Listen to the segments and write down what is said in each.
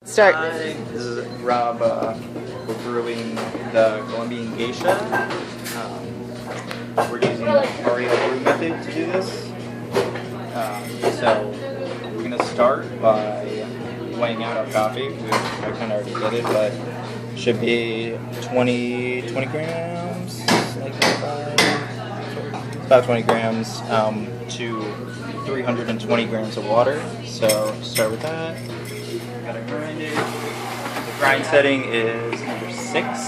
Start. Hi, this is Rob. We're brewing the Colombian Gesha. We're using the Hario brew method to do this. So we're going to start by weighing out our coffee. I kind of already did it, but should be 20 grams, like about 20 grams to 320 grams of water. So start with that. Gotta grind it. The grind setting is number 6.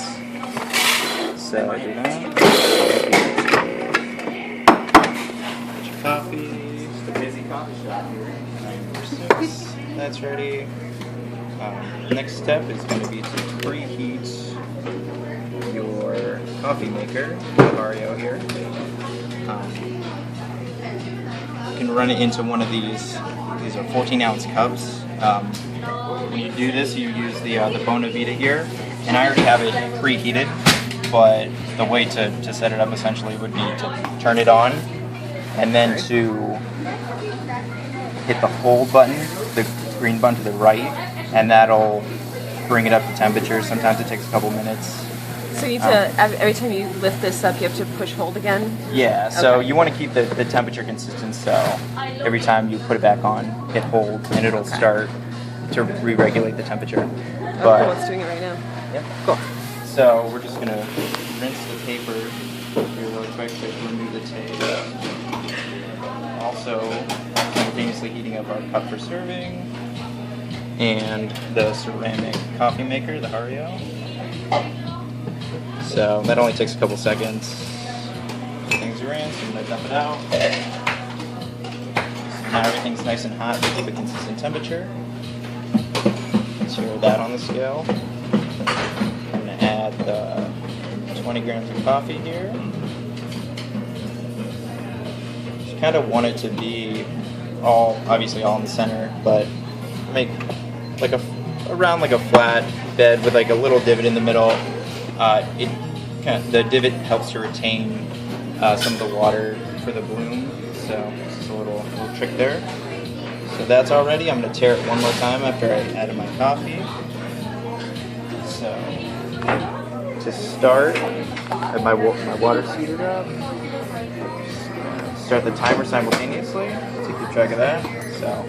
So I do that. Get your coffee. It's the busy coffee shop here. Number 6. That's ready. Next step is going to be to preheat your coffee maker, the Hario here. You can run it into one of these. These are 14-ounce cups. When you do this, you use the Bonavita here, and I already have it preheated, but the way to set it up essentially would be to turn it on, and then to hit the hold button, the green button to the right, and that'll bring it up to temperature. Sometimes it takes a couple minutes. So you need to, every time you lift this up, you have to push hold again? Yeah, so okay. You want to keep the temperature consistent, so every time you put it back on, hit hold, and it'll start to re-regulate the temperature. Oh, but, cool, it's doing it right now. Yep, cool. So we're just going to rinse the paper here really quick to remove the tape. Also, simultaneously heating up our cup for serving, and the ceramic coffee maker, the Hario. So that only takes a couple seconds. Everything's rinsed, I'm going to dump it out. So now everything's nice and hot to keep a consistent temperature. Zero that on the scale. I'm going to add the 20 grams of coffee here. Just kind of want it to be obviously all in the center, but make like around like a flat bed with like a little divot in the middle. The divot helps to retain some of the water for the bloom, so just a little trick there. So that's all ready. I'm going to tear it one more time after I added my coffee. So to start, I have my water heated up. Start the timer simultaneously to keep track of that. So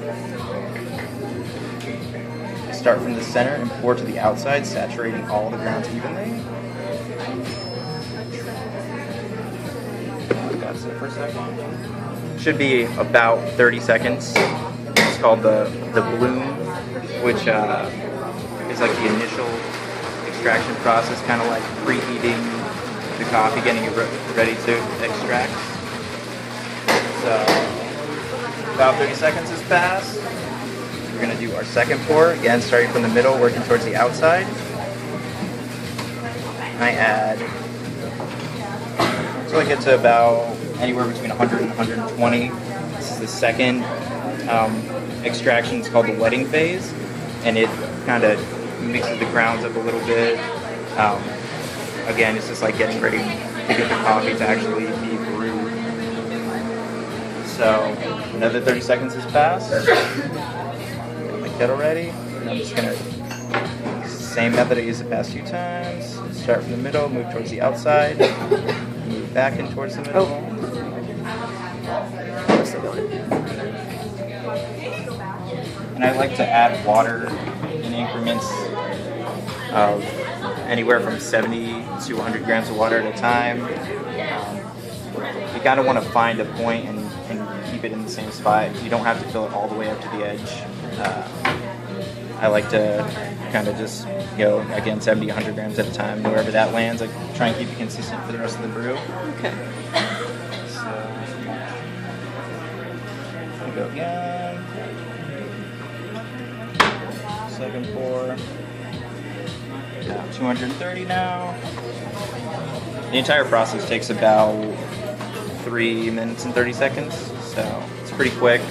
start from the center and pour to the outside, saturating all the grounds evenly. That's it for a second. Should be about 30 seconds. It's called the bloom, which is like the initial extraction process, kind of like preheating the coffee, getting it ready to extract. So about 30 seconds has passed. We're going to do our second pour, again starting from the middle, working towards the outside. I add, so I get to about anywhere between 100 and 120. This is the second extraction. It's called the wetting phase, and it kind of mixes the grounds up a little bit. Again, it's just like getting ready to get the coffee to actually be brewed. So another 30 seconds has passed. Kettle ready, and I'm just going to, same method I used the past few times, start from the middle, move towards the outside, move back in towards the middle. And I like to add water in increments of anywhere from 70 to 100 grams of water at a time. You kind of want to find a point and keep it in the same spot. You don't have to fill it all the way up to the edge. I like to kind of just go, again, 70, 100 grams at a time, wherever that lands. I try and keep it consistent for the rest of the brew. Okay. So, I'll go again. Second pour. 230 now. The entire process takes about 3 minutes and 30 seconds, so it's pretty quick.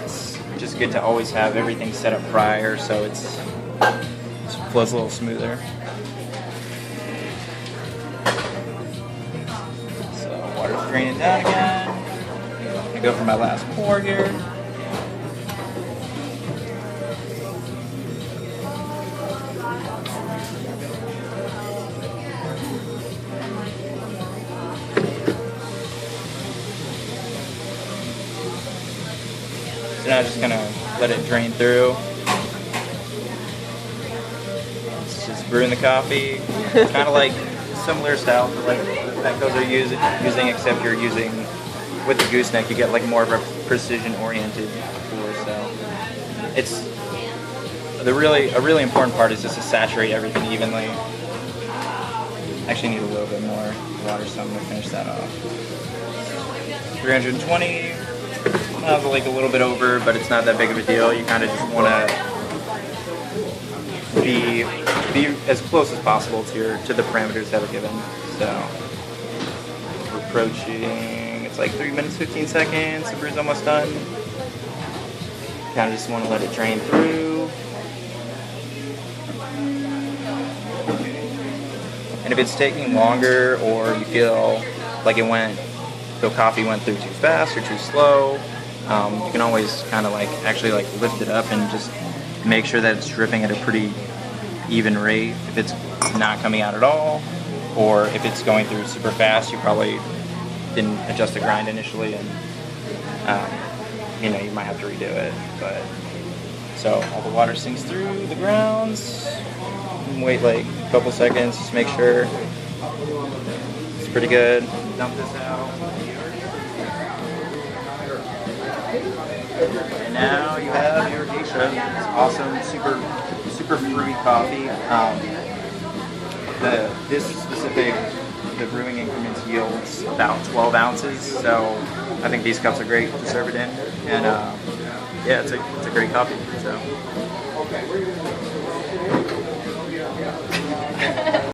It's just good to always have everything set up prior so it flows a little smoother. So water's draining down again. I'm gonna go for my last pour here. So now just gonna let it drain through. It's just brewing the coffee. Kind of like similar style to like that goes are using, except you're using with the gooseneck, you get like more of a precision-oriented pour. So it's a really important part is just to saturate everything evenly. Actually, need a little bit more water, so I'm gonna finish that off. 320. I was like a little bit over, but it's not that big of a deal. You kind of just want to be as close as possible to the parameters that are given. So we're approaching. It's like 3 minutes 15 seconds. The brew's almost done. Kind of just want to let it drain through. And if it's taking longer, or you feel like the coffee went through too fast or too slow, you can always kind of like actually like lift it up and just make sure that it's dripping at a pretty even rate. If it's not coming out at all, or if it's going through super fast, you probably didn't adjust the grind initially, and you might have to redo it. But so all the water sinks through the grounds. Wait like a couple seconds, just make sure it's pretty good. Dump this out. And now you have your geisha. It's awesome, super fruity coffee. The brewing increments yields about 12 ounces, so I think these cups are great to serve it in. And yeah, it's a great coffee. So.